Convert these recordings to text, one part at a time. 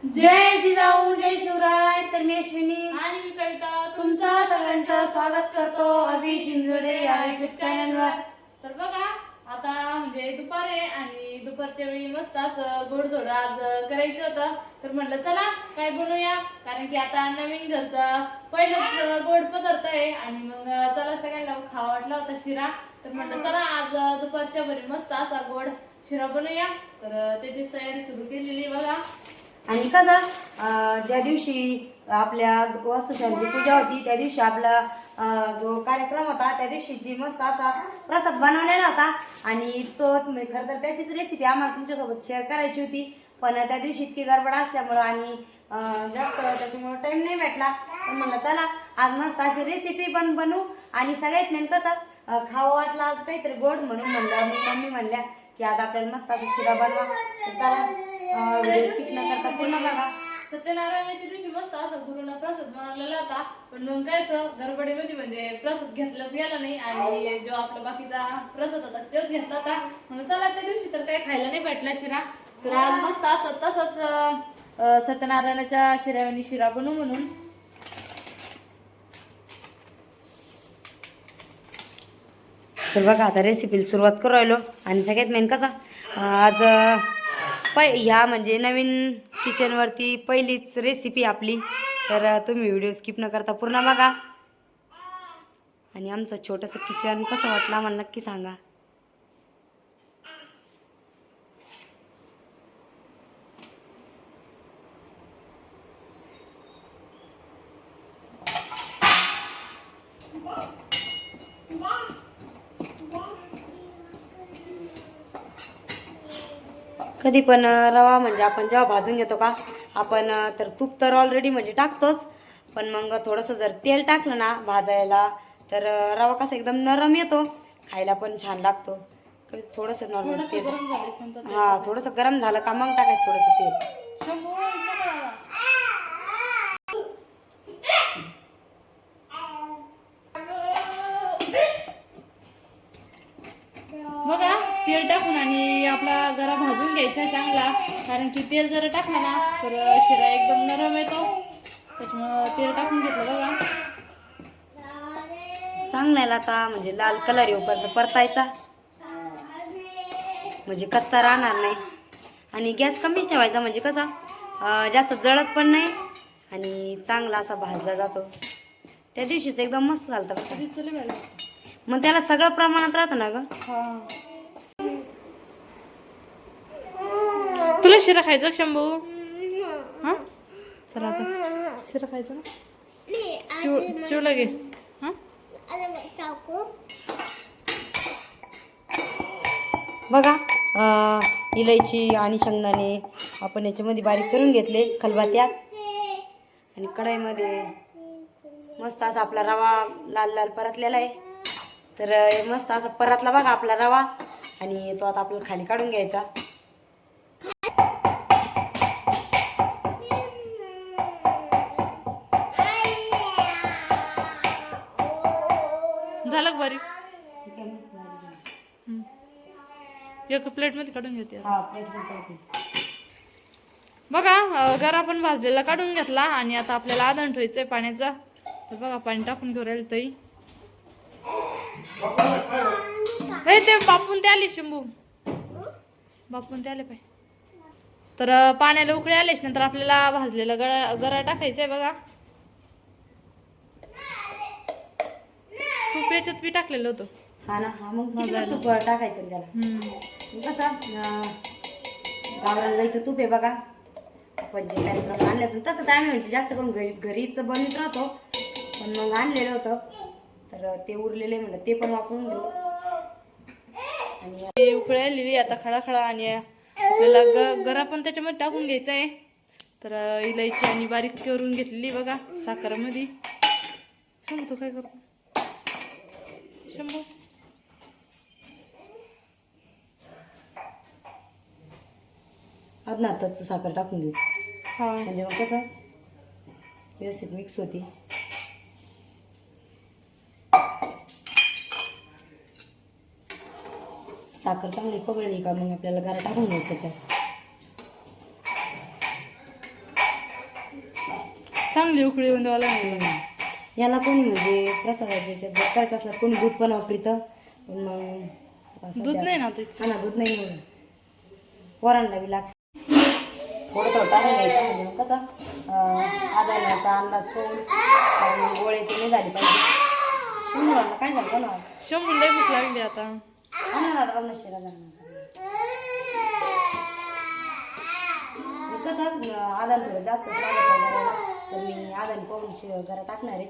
जय जिजाऊ जय शिवराय. तर मी अश्विनी आणि मी कविता तुमचं सगळ्यांचं स्वागत करतो अभि जिंजोडे या युट्यूब चॅनलवर. तर बघा आता म्हणजे दुपार आहे आणि दुपारच्या वेळी मस्त असं गोडधोड आज करायचं होतं. तर म्हटलं चला काय बनवूया, कारण की आता नवीन घरचा पहिलाच गोड पदार्थ आहे आणि मग चला सगळ्यांना खावा वाटला होता शिरा. तर म्हटलं चला आज दुपारच्या भरी मस्त असा गोड शिरा बनवूया. तर त्याची तयारी सुरू केलेली बघा. आणि कसं ज्या दिवशी आपल्या वास्तुशांती पूजा होती त्या दिवशी आपला जो कार्यक्रम होता त्या दिवशीची मस्त असा प्रसाद बनवलेला होता आणि तो खरं तर त्याचीच रेसिपी आम्हाला तुमच्यासोबत शेअर करायची होती, पण त्या दिवशी इतकी गडबड असल्यामुळं आणि जास्त त्याच्यामुळं टाईम नाही भेटला. पण म्हणलं चला आज मस्त अशी रेसिपी पण बनवू आणि सगळ्यात मेन कसं खावं वाटलं आज काहीतरी गोड म्हणून म्हणलं मम्मी म्हणल्या की आज आपल्याला मस्त असं शिरा बनवा. तर चला व्हिडिओ स्किप न करता पूर्ण बघा. सत्यनारायणाच्या दिवशी मस्त असा गुरुना प्रसाद बनवलेला होता, पण मग काय असं गडबडीमध्ये म्हणजे प्रसाद घेतलाच गेला नाही आणि जो आपला बाकीचा प्रसाद होता तोच घेतला होता. म्हणून चला त्या दिवशी तर काही खायला नाही भेटला शिरा. तर आज मस्त असं तसंच सत्यनारायणाच्या शिऱ्यावानी शिरा बनवू म्हणून. तर बघा आता रेसिपीला सुरुवात करू राहिलो आणि सगळ्यात मेन कसा आज ह्या म्हणजे नवीन किचनवरती पहिलीच रेसिपी आपली. तर तुम्ही व्हिडिओ स्किप न करता पूर्ण बघा आणि आमचं छोटंसं किचन कसं वाटलं आम्हाला नक्की सांगा. कधी पण रवा म्हणजे आपण जेव्हा भाजून घेतो का आपण तर तूप तर ऑलरेडी म्हणजे टाकतोच, पण मग थोडंसं जर तेल टाकलं ना भाजायला तर रवा कसा एकदम नरम येतो, खायला पण छान लागतो. थोडंसं नॉर्मल तेल हां थोडंसं गरम झालं का मग टाकायचं थोडंसं तेल. बघा तेल टाकून आणि आपला गरा भाजून घ्यायचा चांगला, कारण की तेल जर टाकलं ना तर शिरा एकदम नरम येतो. त्याच्यामुळं तेल टाकून घेतलं बघा. चांगला आता म्हणजे लाल कलर येऊपर्यंत परतायचा म्हणजे कच्चा राहणार नाही आणि गॅस कमीच ठेवायचा म्हणजे कसा जास्त जळत पण नाही आणि चांगला असा भाजला जातो. त्या दिवशीच एकदम मस्त झालं का मग त्याला सगळं प्रमाणात राहतं ना ग. तुला शिरा खायचं शंभू? हा चला आता शिरा खायचं ना चिव लागे. हा बघा इलायची आणि शेंगदाणे आपण याच्यामध्ये बारीक करून घेतले खलबत्त्यात आणि कढईमध्ये मस्त असा आपला रवा लाल लाल परतलेला आहे. तर मस्त असा परतला बघा आपला रवा आणि तो आता आपल्याला खाली काढून घ्यायचा. झालं बारीक. एक प्लेट मध्ये काढून घेते बघा. गरा पण भाजलेला काढून घेतला आणि आता आपल्याला आधण ठेवायचंय पाण्याचा. तर बघा पाणी टाकून घेऊ राहील तरी ते बापून ते आले शंभू बापून ते आले पाय. तर पाण्याला उकळी आलेच नंतर आपल्याला भाजलेला गरा टाकायचंय बघा. तूप याच्यात बी टाकलेलं होतं. हा ना हा मग तूप टाकायचं त्याला. कसं गावरान गाईचं तूप आहे बघा. आपण जे कार्यक्रम आणल्यातून तसं तर आम्ही म्हणजे जास्त करून घरीच बनवत राहतो, पण मग आणलेलं होतं तर ते उरलेले म्हणलं ते पण वापरून घेऊ. आणि उकळलेली आता खळा खळा आणि आपल्याला गरा पण त्याच्यामध्ये टाकून घ्यायचा आहे. तर इलायची आणि बारीक करून घेतलेली बघा साखरामध्ये. शंभू तू काय करतो शंभू? ना आताच साखर टाकून घेऊ हा म्हणजे मग कसं व्यवस्थित मिक्स होती. साखर चांगली पगळली का मग आपल्याला गरा टाकून घ्यायचं त्याच्यात. चांगली उकळी येऊन द्यावं लागेल. याला कोणी म्हणजे प्रसादाच्या याच्यात जर करायचं असलं कोणी दूध पण वापरितं, पण मग असं दूध त्या- नाही ना आता. हा ना, दूध नाही म्हणून पोरांना बी लागतं. थोडं थोडं टाकून घ्यायचं म्हणजे मग कसं आदाण्याचा अंदाज पाहून आणि गोळे ते नाही झाले पाहिजे. मुलांना काय झालं ना शंभू लय भूक लागली आता. आता बघ ना शिरा झाला. कसं आदान थोडं जास्त करायला तर मी आदान पाहून जरा टाकणार आहे.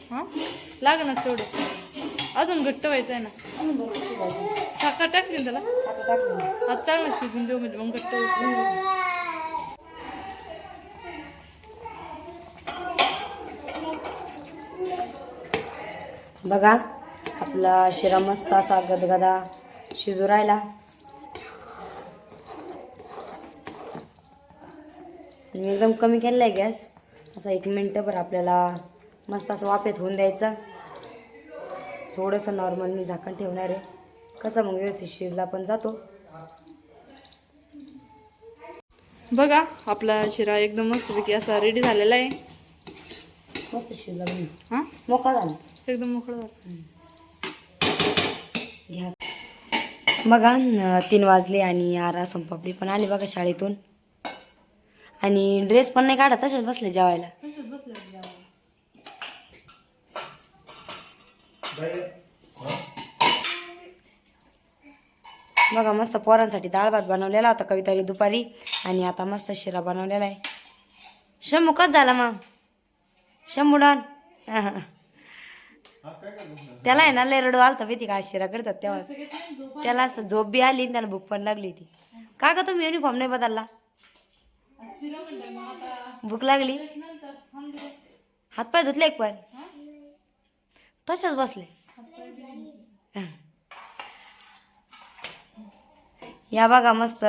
हा लागणार तेवढं, अजून घट्ट व्हायचं आहे ना. बरोबर शिजायचं. साखर टाकली ना त्याला. साखर टाकली. आता चांगलं शिजून देऊ म्हणजे मग घट्ट होईल. बघा आपला शिरा मस्त असा गदगदा शिजू राहिला. मी एकदम कमी केलेला आहे गॅस. असा 1 मिनिटभर आपल्याला मस्त असं वाफेत होऊन द्यायचं. थोडंसं नॉर्मल मी झाकण ठेवणार आहे, कसं मग व्यवस्थित शिजला पण जातो. बघा आपला शिरा एकदम मस्तपैकी असा रेडी झालेला आहे. मस्त शिजला म्हणून हा मोकळा झाला. एकदम मोकळं झालं. घ्या बघा 3 वाजले आणि आरा सोनपापडी पण आली बघा शाळेतून. आणि ड्रेस पण नाही काढत, तसेच बसले जेवायला. बघा मस्त पोरांसाठी डाळ भात बनवलेला होता कविताने दुपारी, आणि आता मस्त शिरा बनवलेला आहे. शंभू कच झाला मग शंभू डॉन. त्याला आहे ना लय रडू आलता माहिती का, शिरा करतात तेव्हा त्याला असं झोप बी आली आणि त्याला भूक पण लागली होती. का का तुम्ही युनिफॉर्म नाही बदलला? भूक लागली, हातपाय धुतले एक पण तसेच बसले. या बघा मस्त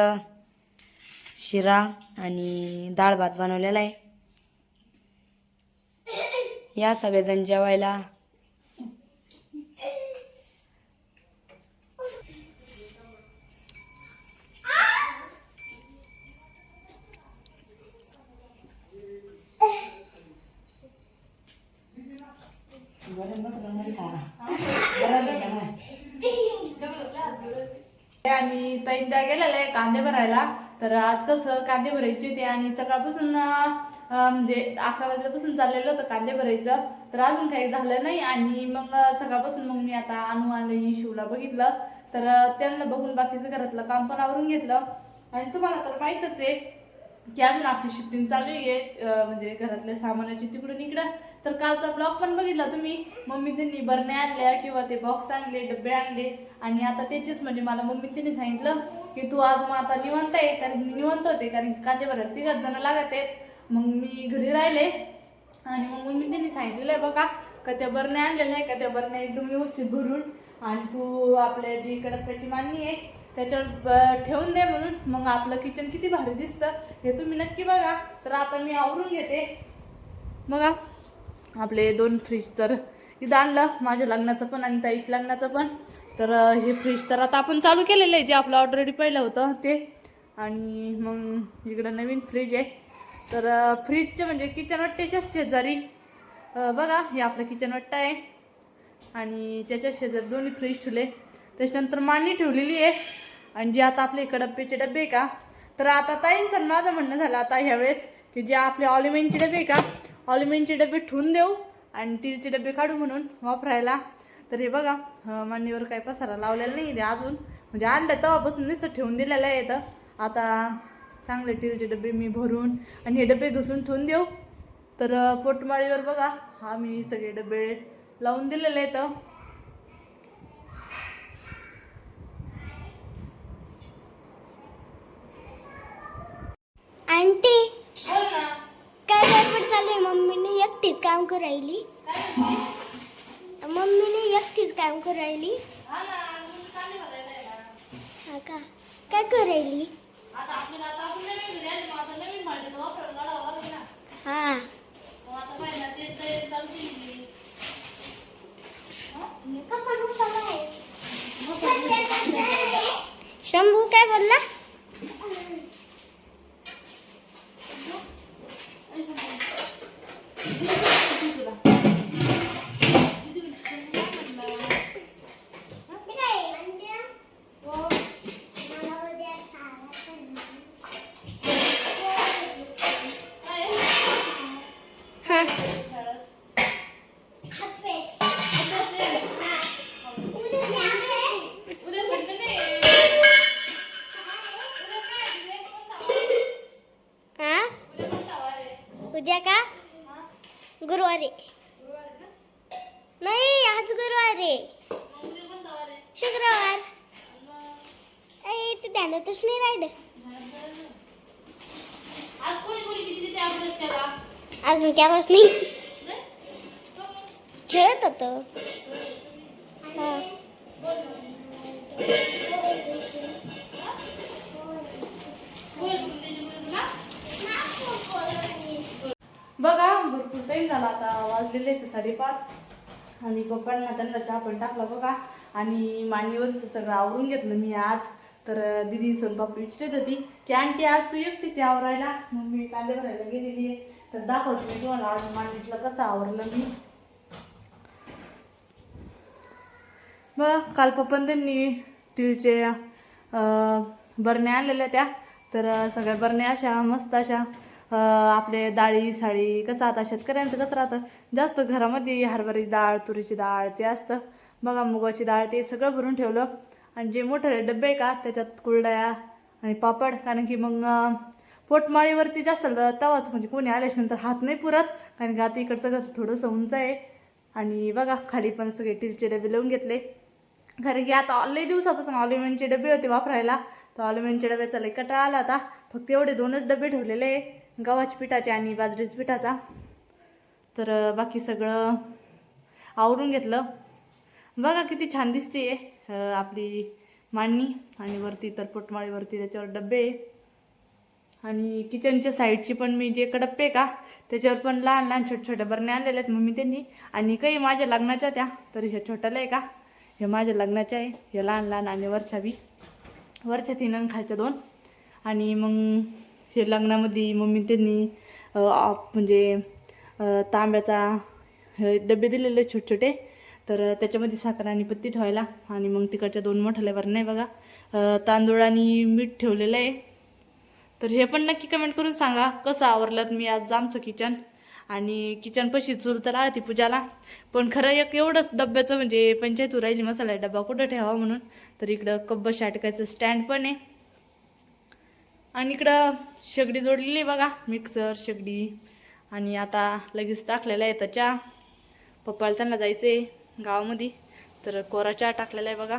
शिरा आणि डाळ भात बनवलेला आहे. या सगळेजण जेवायला. आणि ताई त्या गेलेल्या आहे कांदे भरायला. तर आज कसं कांदे भरायचे होते आणि सकाळपासून म्हणजे 11 वाजल्यापासून चाललेलं होतं कांदे भरायचं, तर अजून काही झालं नाही. आणि मग सकाळपासून मग मी आता आणि शिवला बघितलं, तर त्यांना बघून बाकीचं घरातलं काम पण आवरून घेतलं. आणि तुम्हाला तर माहीतच आहे की अजून आपली शिफ्टिंग चालू आहे म्हणजे घरातल्या सामानाची तिकडून इकडं. तर कालचा ब्लॉग पण बघितला तुम्ही. मम्मी त्यांनी बरण्या आणल्या किंवा ते बॉक्स आणले, डबे आणले, आणि आता त्याचीच म्हणजे मला मम्मी त्यांनी सांगितलं की तू आज मग आता निवांत आहे. कारण मी निवांत होते, कारण कांदे भरायला 3 जण लागत आहेत. मग मी घरी राहिले आणि मग मम्मी त्यांनी सांगितलेलं आहे बघा का त्या बरण्या आणलेल्या आहे का, त्या बरण्या एकदम व्यवस्थित भरून आणि तू आपल्या जी कडकची मांडणी आहे त्याच्यावर ठेवून दे म्हणून. मग आपलं किचन किती भारी दिसतं हे तुम्ही नक्की बघा. तर आता मी आवरून घेते. बघा आपले 2 फ्रीज तर इथं आणलं, माझ्या लग्नाचं पण आणि ताईश लग्नाचं पण. तर हे फ्रीज तर आता आपण चालू केलेलं आहे, जे आपलं ऑलरेडी पहिलं होतं ते. आणि मग इकडं नवीन फ्रीज आहे. तर फ्रीजचे म्हणजे किचन वाट्याच्याच शेजारी बघा हे आपलं किचन वाट्टा आहे आणि त्याच्या शेजारी 2 फ्रीज ठेवले. त्याच्यानंतर मांडणी ठेवलेली आहे. आणि जे आता आपले कडप्पेचे डबे आहे का, तर आता ताईंचं माझं म्हणणं झालं आता ह्यावेळेस की जे आपले ऑलिमेनचे डबे आहे का, ऑलिमेनचे डबे ठेवून देऊ आणि स्टीलचे डबे काढू म्हणून वापरायला. तर हे बघा मांडणीवर काही पसारा लावलेला नाही आहे अजून, म्हणजे आणलं तेव्हापासून नुसतं ठेवून दिलेलं आहे. तर आता चांगले स्टीलचे डबे मी भरून आणि हे डबे घुसून ठेवून देऊ. तर पोटमाळीवर बघा हा मी सगळे डबे लावून दिलेले आहेत. आंटी काय गडबड चालू आहे? मम्मीने एकटीच काम करू राहिली. मम्मीने एकटीच काम करू राहिली. हा का? काय करू राहिली? हा शंभू काय काय बोलला? उद्या का? गुरुवारी. नाही, आज गुरुवार आहे. शुक्रवार. ते ध्यानातच नाही राहिलं. अजून केलाच नाही. खेळत होतो. बघा भरपूर टाइम झाला आता, वाजलेले ते 5:30 आणि पप्पांना त्यांना चहा पण टाकला बघा. आणि मांडीवरचं सगळं आवरून घेतलं मी आज. तर दिदी सोनपापडी विचारत होती की आंटी आज तू एकटीच आवरायला. मग मी कांदे भरायला गेलेली आहे. तर दाखवते मी तुम्हाला आज मांडीतलं कसं आवरलं मी. मग काल पप्पांनी त्यांनी स्टीलचे बरण्या आणलेल्या त्या. तर सगळ्या बरण्या अशा मस्त अशा आपले डाळी साळी कसं आता शेतकऱ्यांचं कसं राहतं, जास्त घरामध्ये हरभऱ्याची डाळ, तुरीची डाळ ते असतं बघा, मुगाची डाळ ते सगळं भरून ठेवलं. आणि जे मोठे डबे आहे का त्याच्यात कुरडया आणि पापड, कारण की मग पोटमाळीवरती जास्त तवाच म्हणजे कोणी आल्याच नंतर हात नाही पुरत, कारण की आता इकडचं घर थोडंसं उंच आहे. आणि बघा खाली पण सगळे स्टीलचे डबे लावून घेतले, कारण की आता लई दिवसापासून अल्युमिनियमचे डबे होते वापरायला. तर अल्युमिनियमच्या डब्याचा लई कंटाळा आला आता. फक्त एवढे 2च डबे ठेवलेले आहे, गव्हाच्या पिठाचे आणि बाजरीच्या पिठाचा. तर बाकी सगळं आवरून घेतलं. बघा किती छान दिसते आपली मांडणी. आणि वरती तर पोटमाळीवरती त्याच्यावर डबे. आणि किचनच्या साईडची पण मी जे कडप्पे आहे का त्याच्यावर पण लहान लहान छोट्या छोट्या बरण्या आणलेल्या आहेत मम्मी त्यांनी. आणि काही माझ्या लग्नाच्या त्या, तर ह्या छोट्याला आहे का हे माझ्या लग्नाच्या आहे, हे लहान लहान. आणि वरच्या 3 आणि खालच्या 2. आणि मग हे लग्नामध्ये मम्मी त्यांनी म्हणजे तांब्याचा डबे दिलेले छोटे छोटे. तर त्याच्यामध्ये साखर आणि पत्ती ठेवायला. आणि मग तिकडच्या 2 मोठ्या बरण्या आहे बघा, तांदूळ आणि मीठ ठेवलेलं आहे. तर हे पण नक्की कमेंट करून सांगा कसं आवरलं मी आज आमचं किचन. आणि किचनपाशी चूल तर राहते पूजाला, पण खरं एक एवढंच डब्याचं म्हणजे पंचायत राहिली मसाला डबा कुठं ठेवा म्हणून. तर इकडं कब्ब शाटकायचं स्टँड पण आहे. आणि इकडं शेगडी जोडलेली आहे बघा, मिक्सर शेगडी. आणि आता लगेच टाकलेला आहे त्याच्या पप्पाला त्यांना जायचं आहे गावामध्ये, तर कोरा चहा टाकलेला आहे बघा.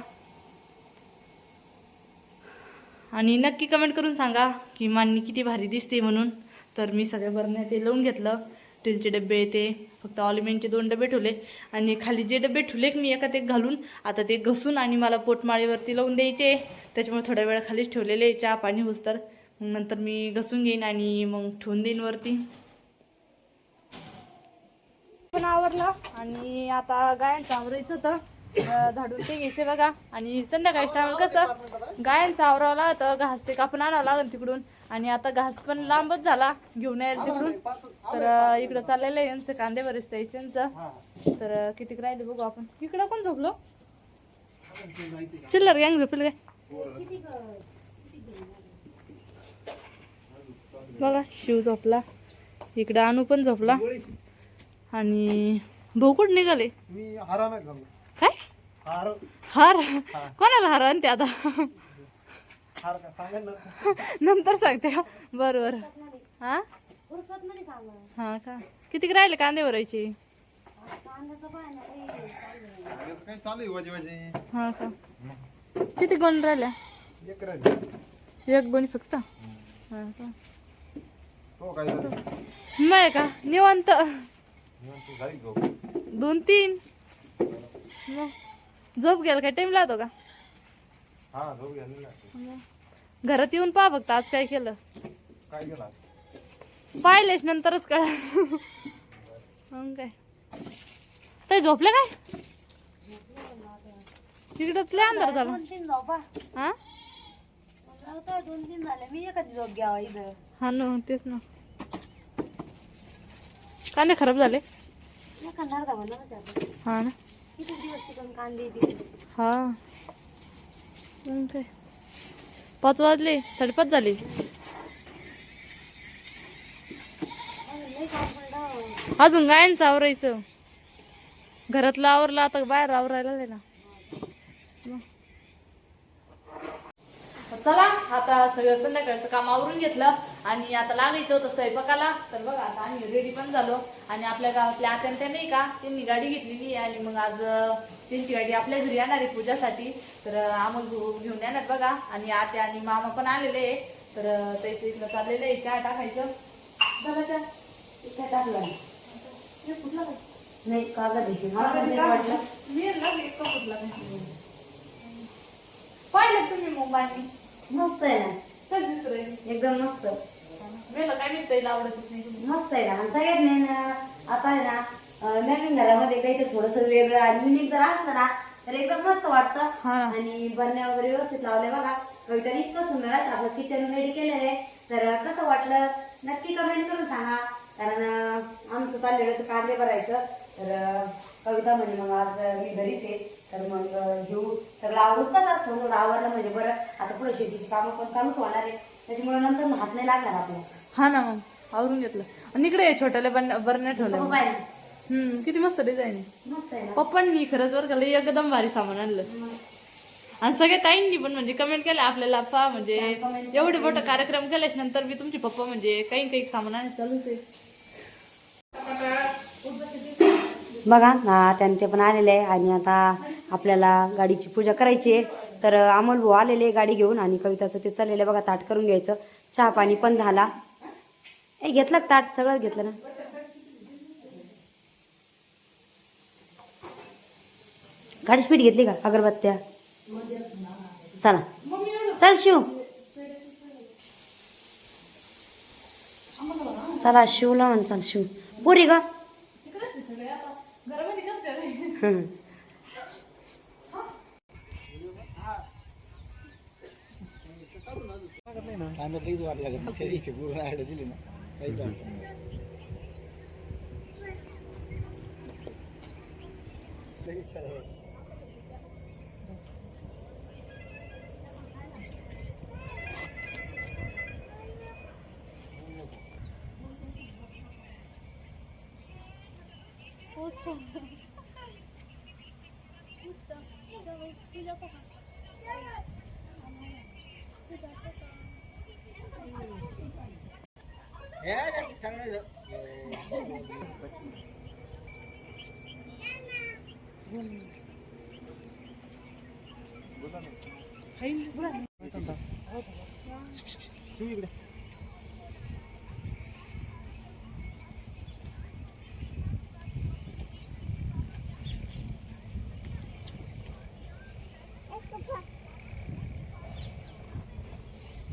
आणि नक्की कमेंट करून सांगा की मांडणी किती भारी दिसते म्हणून. तर मी सगळ्या बरण्या ते लावून घेतलं, स्टीलचे डबे ते फक्त अल्युमिनियमचे 2 डबे ठेवले. आणि खाली जे डबे ठेवले मी एकात एक घालून आता ते घसून आणि मला पोटमाळीवरती लावून द्यायचे. त्याच्यामुळे थोड्या वेळ खालीच ठेवलेले चहा पाणी होस. तर मग नंतर मी घसून घेईन आणि मग ठेवून देईन वरती. पण आवरलं आणि आता गायांचं आवरायचं होतं, झाडून ते घ्यायचे बघा. आणि संध्याकाळी टाइम कसं गायांचं आवरावं लागतं, घास ते कापून आणावं लागेल तिकडून. आणि आता घास पण लांबच झाला घेऊन यायला तिकडून. तर इकडं चाललेलं आहे यांचं कांदे बरेच त्यांचं. तर किती राहिले बघू आपण. इकडं कोण झोपलो, चिल्लर गँग झोपेल काय बघा. शिव झोपला, इकडं अनु पण झोपला. आणि भाऊ कुठं निघाले काय हार कोणाला हार आणते आता नंतर सांगते का. बरोबर. हा हा का किती राहिले कांदे भरायचे. हा का किती गोणी राहिल्या. एक गोणी फक्त. हा का नाही का निवांत 2-3 झोप घ्यायला काय टाइम लागतो का. घरात येऊन पहा फक्त आज काय केलं, पाहिलेच नंतरच कळा. काय झोपले काय तिकडच लय अंधार झाला. हा आता 2-3 झाले मी एखादी झोप घ्यावा इथं. हा ना तेच ना. कांदे खराब झाले. एखादा अर्धा बनवच आता. हा ना. किती दिवस चिकन कांदे येते. हा मग काय 5 वाजले 5:30 झाले. लय काम पडलं. अजून गायांचं आवरायचं. घरातलं आवरलं आता बाहेर आवरायला आहे ना. चला आता सगळं संध्याकाळचं काम आवरून घेतलं आणि आता लागायचं होतं स्वयंपाकाला. तर बघा आता आम्ही रेडी पण झालो आणि आपल्या गावातल्या आत्या त्या नाही का त्यांनी गाडी घेतलेली आहे आणि मग आज त्यांची गाडी आपल्या घरी येणार आहे पूजासाठी. तर आम्हाला घेऊन येणार बघा आणि आत्या आणि मामा पण आलेले आहे. तर त्याचं इथलं चाललेलं आहे चहा टाकायचं. झालं चहा काय टाकलं फुटला का? नाही कागद आहे मला पण तेच वाटलं. पाहिलं तुम्ही मोबाईल मस्त आहे ना तर दिसतंय एकदम मस्त वेळ काय मिळतं आवडतच नाही तुम्ही. मस्त आहे ना आणि सगळ्यांनी ना आता आहे ना नवीन घरामध्ये काहीतरी थोडंसं वेगळं आणि युनिक जर असलं ना तर एकदम मस्त वाटतं. हा. आणि बरण्या वगैरे व्यवस्थित लावले बघा. कविताने इतकं सुंदर आहे आपलं किचन रेडी केलेलं आहे. तर कसं वाटलं नक्की कमेंट करून सांगा. कारण आमचं चाललेलं तर कांदे भरायचं. तर कविता म्हणजे मग आज मी घरीच आहे तर मग घेऊ सगळं आवडतं सगळं आवडलं म्हणजे बरं. आता पुढे शेतीची कामं पण चालूच होणार आहे त्याच्यामुळे नंतर हात नाही लागणार आपल्याला. हा ना मग आवरून घेतलं आणि इकडे छोट्याला बरण्या ठेवल्या. बघ आहे ना किती मस्त डिझाईन आहे. मस्त आहे ना पप्पांनी खरंच बरं का लई एकदम भारी सामान आणलं आणि सगळ्या ताईंनी पण म्हणजे कमेंट केलं आपल्याला पा म्हणजे एवढे मोठा कार्यक्रम केल्याच नंतर मी तुमचे पप्पा म्हणजे काही सामान आणायचं चालूच आहे. बघा त्यांचे पण आलेले आहे आणि आता आपल्याला गाडीची पूजा करायची आहे. तर अमोल भाऊ आलेले गाडी घेऊन आणि कविताचं ते चाललेलं बघा. ताट करून घ्यायचं. चहा पाणी पण झाला. घेतलं ताट सगळं घेतलं ना. गाडी स्पीड घेतली का अगरबत्त्या चला चल शिव चला शिवला म्हण चल शिव पुरी का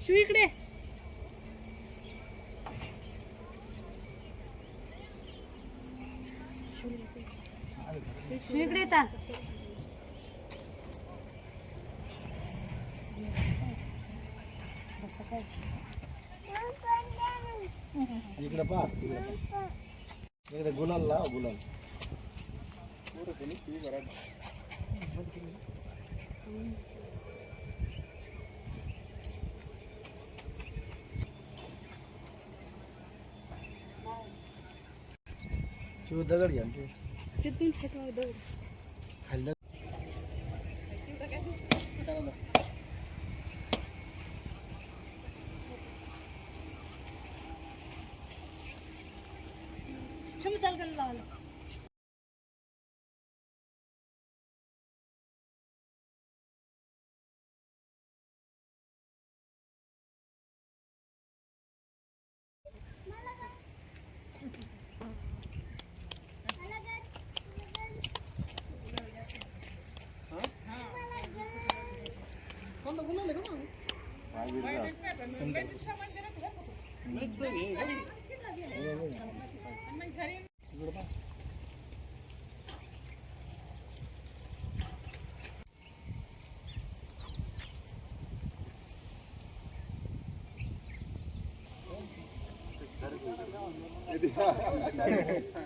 शिव इकडे इकडे चाल इकडे पहा इकडे गुलाल लाव गुलाल शिव दगड घ्या किती खाल्लं शंभर चाल करायला लावलं. आहे